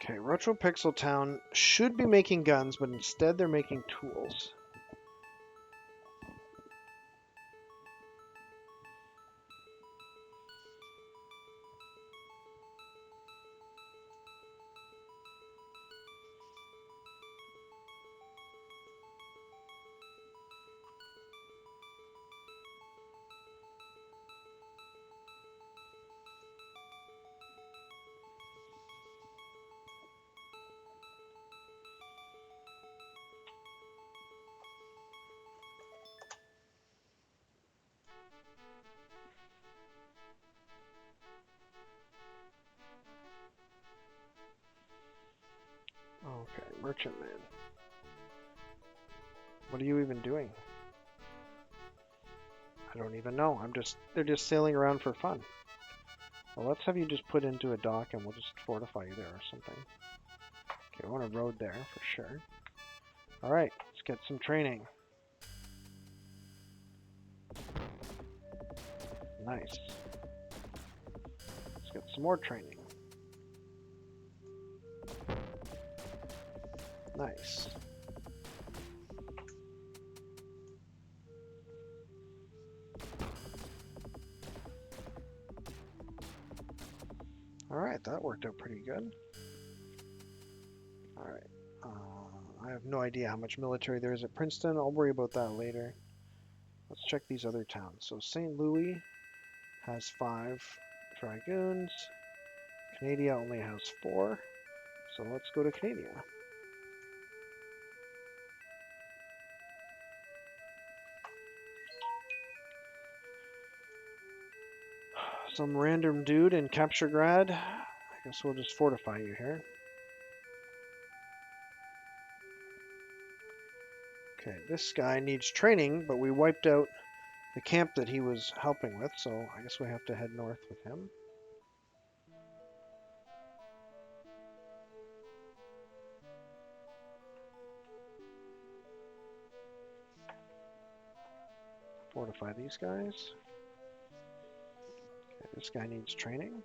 Okay, Retropixel Town should be making guns, but instead they're making tools. Okay, Merchantman. What are you even doing? I don't even know. They're just sailing around for fun. Well, let's have you just put into a dock and we'll just fortify you there or something. Okay, I want a road there for sure. Alright, let's get some training. Nice. Let's get some more training. Nice. Alright, that worked out pretty good. Alright. I have no idea how much military there is at Princeton. I'll worry about that later. Let's check these other towns. So St. Louis has 5 dragoons. Canada only has 4. So let's go to Canada. Some random dude in Capturegrad. I guess we'll just fortify you here. Okay, this guy needs training, but we wiped out the camp that he was helping with, so I guess we have to head north with him. Fortify these guys. Okay, this guy needs training.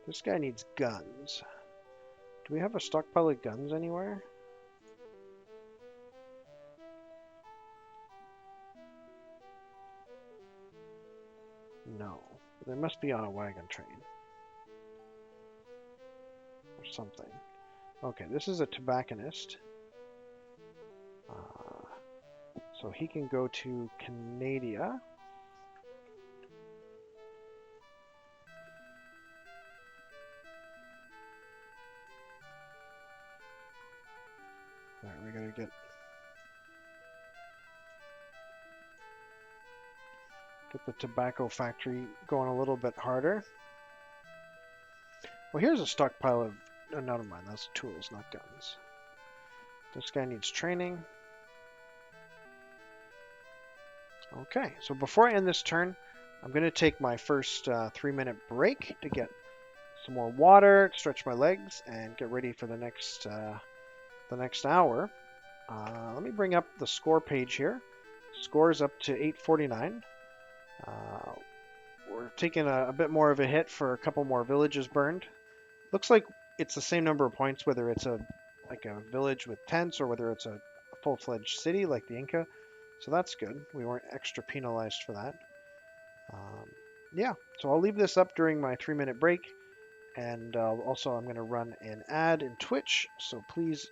This guy needs guns. Do we have a stockpile of guns anywhere? No. They must be on a wagon train. Or something. Okay, this is a tobacconist. So he can go to Canada. Alright, we gotta get the tobacco factory going a little bit harder. Well, here's a stockpile of... Oh, never mind, that's tools, not guns. This guy needs training. Okay, so before I end this turn, I'm going to take my first 3-minute break to get some more water, stretch my legs, and get ready for the next hour. Let me bring up the score page here. Score is up to 849. We're taking a bit more of a hit for a couple more villages burned. Looks like it's the same number of points whether it's a village with tents or whether it's a full-fledged city like the Inca. So that's good. We weren't extra penalized for that. Yeah, so I'll leave this up during my 3-minute break. And also I'm going to run an ad in Twitch. So please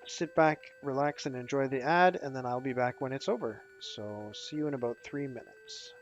sit back, relax, and enjoy the ad. And then I'll be back when it's over. So see you in about 3 minutes.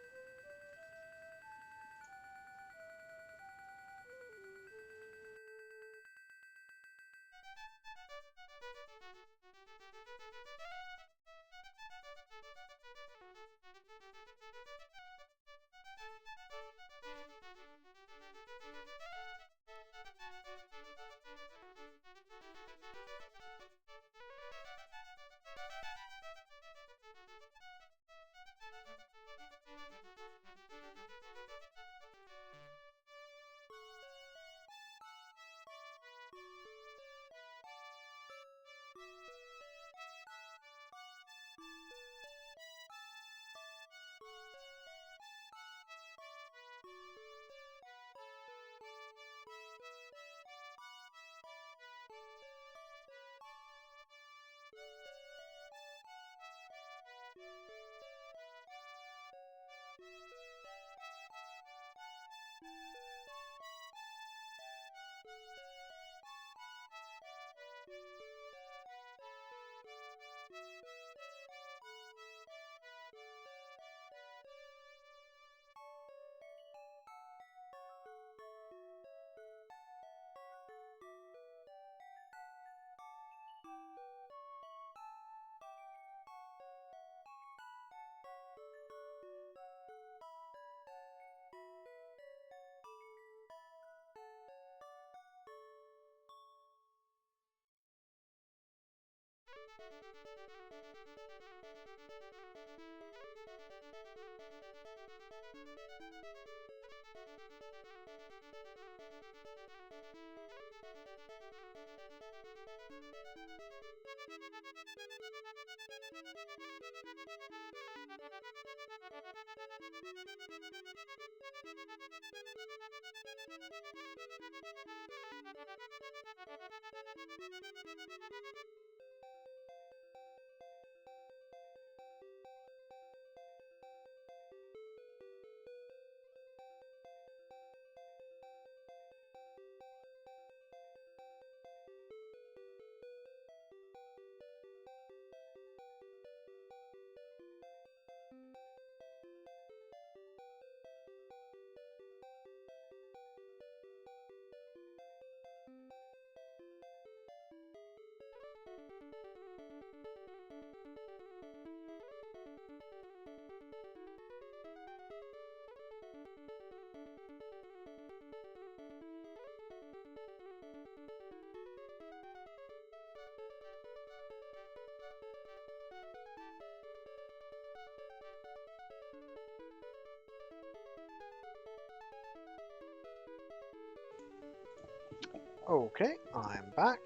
Okay, I'm back.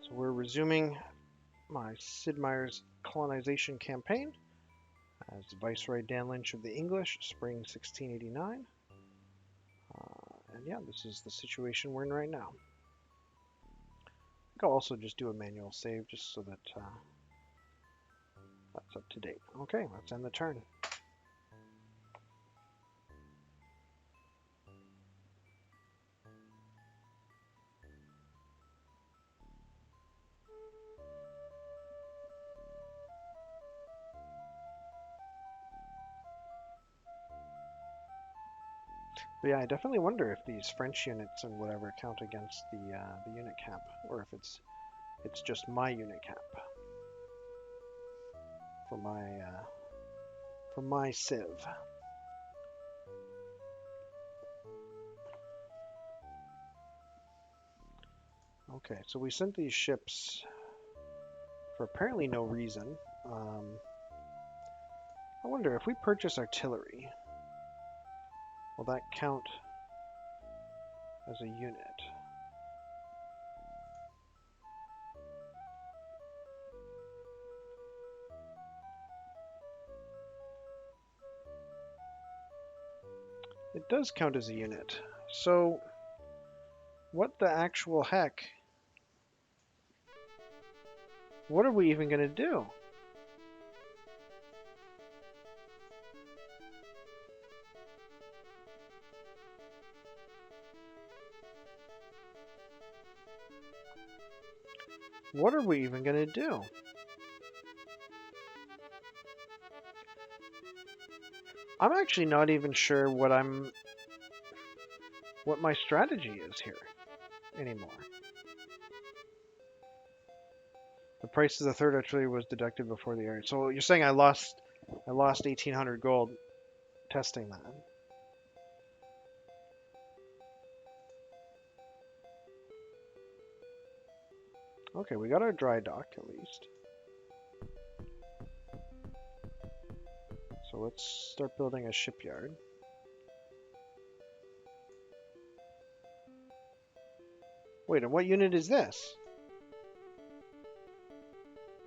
So we're resuming my Sid Meier's colonization campaign as Viceroy Dan Lynch of the English, spring 1689. And yeah, this is the situation we're in right now. I think I'll also just do a manual save just so that that's up to date. Okay, let's end the turn. But yeah, I definitely wonder if these French units and whatever count against the unit cap, or if it's just my unit cap for my civ. Okay, so we sent these ships for apparently no reason. I wonder if we purchase artillery, will that count as a unit? It does count as a unit. So, what the actual heck? What are we even going to do? What are we even going to do? I'm actually not even sure what my strategy is here anymore. The price of the third artillery was deducted before the air. So you're saying I lost 1,800 gold testing that. Okay, we got our dry dock at least. So let's start building a shipyard. Wait, and what unit is this?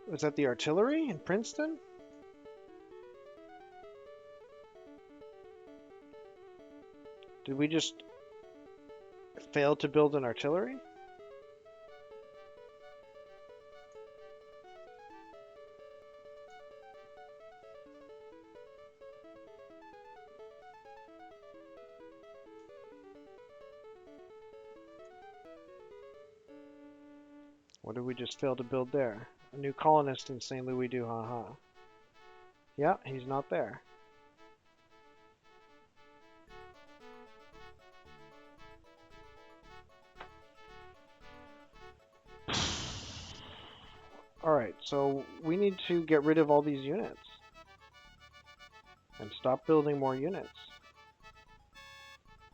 Was that the artillery in Princeton? Did we just fail to build an artillery? What did we just fail to build there? A new colonist in St. Louis du haha. Yeah, he's not there. Alright, so we need to get rid of all these units. And stop building more units.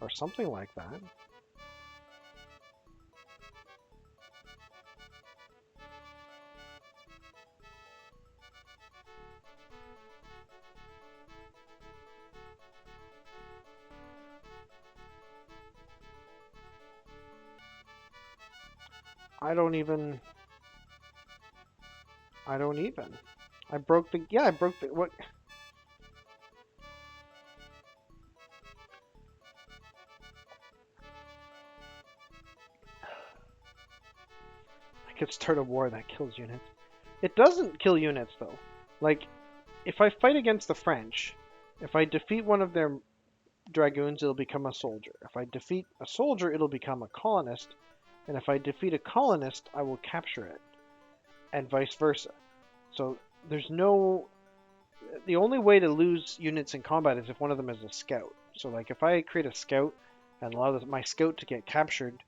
Or something like that. I don't even. I broke the. Yeah, I broke the. What? I could start a war that kills units. It doesn't kill units though. Like, if I fight against the French, if I defeat one of their dragoons, it'll become a soldier. If I defeat a soldier, it'll become a colonist. And if I defeat a colonist, I will capture it. And vice versa. So there's no... The only way to lose units in combat is if one of them is a scout. So like if I create a scout and allow my scout to get captured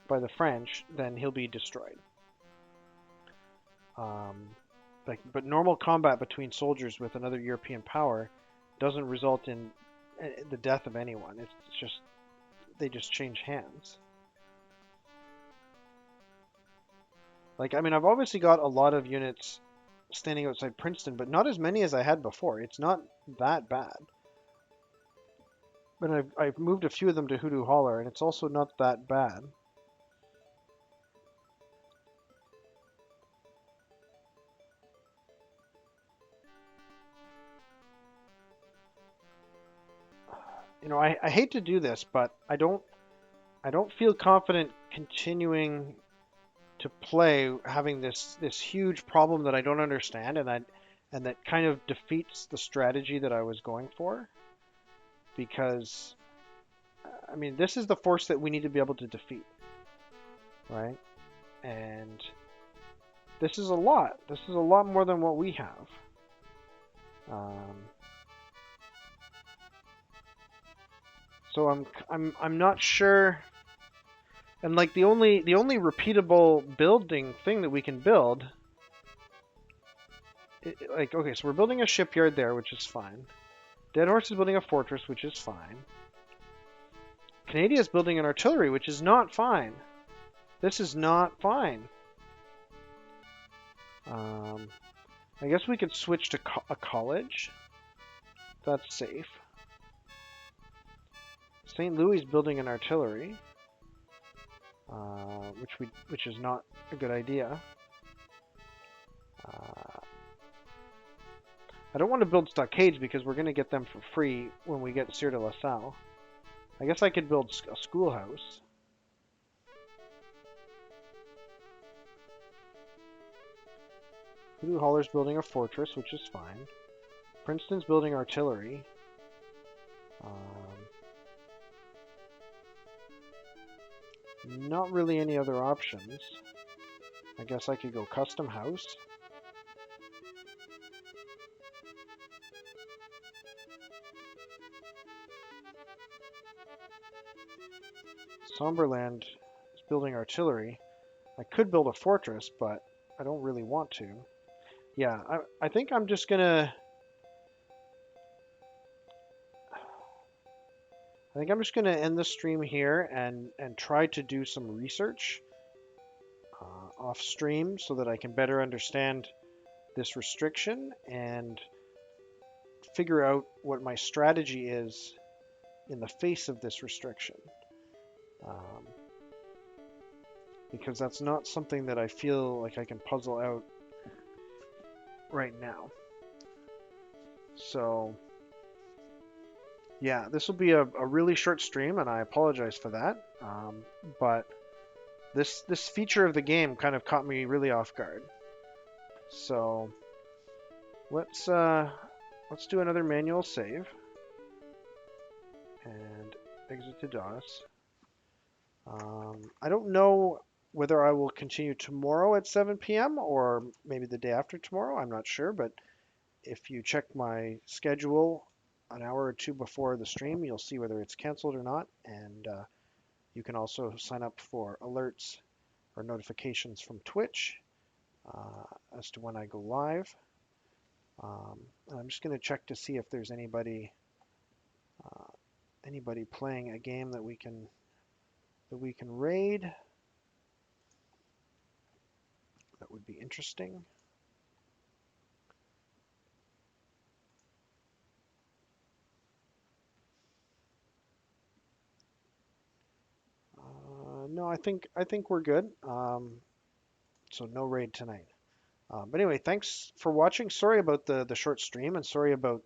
by the French, then he'll be destroyed. But normal combat between soldiers with another European power doesn't result in the death of anyone. It's just... They just change hands. Like, I mean, I've obviously got a lot of units standing outside Princeton, but not as many as I had before. It's not that bad. But I've moved a few of them to Hoodoo Holler, and it's also not that bad. You know, I hate to do this, but I don't feel confident continuing to play having this huge problem that I don't understand, and that kind of defeats the strategy that I was going for, because I mean, this is the force that we need to be able to defeat, right? And this is a lot. This is a lot more than what we have. So I'm not sure. And like the only repeatable building thing that we can build, like, okay, so we're building a shipyard there, which is fine. Dead Horse is building a fortress, which is fine. Canada is building an artillery, which is not fine. This is not fine. Um, I guess we could switch to a college. That's safe. St. Louis is building an artillery, which is not a good idea. Uh, I don't want to build stockades because we're going to get them for free when we get Sieur de La Salle. I guess I could build a schoolhouse. Hoodoo Holler's building a fortress, which is fine. Princeton's building artillery. Not really any other options. I guess I could go custom house. Somberland is building artillery. I could build a fortress, but I don't really want to. Yeah, I think I'm just gonna... I think I'm just gonna end the stream here and try to do some research off stream so that I can better understand this restriction and figure out what my strategy is in the face of this restriction. Because that's not something that I feel like I can puzzle out right now. So, yeah, this will be a really short stream, and I apologize for that. But this feature of the game kind of caught me really off guard. So let's do another manual save and exit to DOS. I don't know whether I will continue tomorrow at 7 p.m. or maybe the day after tomorrow. I'm not sure, but if you check my schedule an hour or two before the stream, you'll see whether it's canceled or not. And you can also sign up for alerts or notifications from Twitch as to when I go live. I'm just going to check to see if there's anybody playing a game that we can raid. That would be interesting. No, I think we're good. So no raid tonight. But anyway, thanks for watching. Sorry about the short stream, and sorry about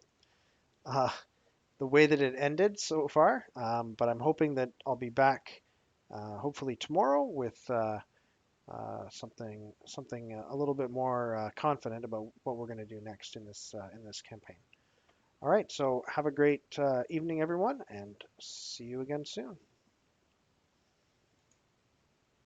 the way that it ended so far. But I'm hoping that I'll be back hopefully tomorrow with something a little bit more confident about what we're going to do next in this campaign. All right, so have a great evening, everyone, and see you again soon.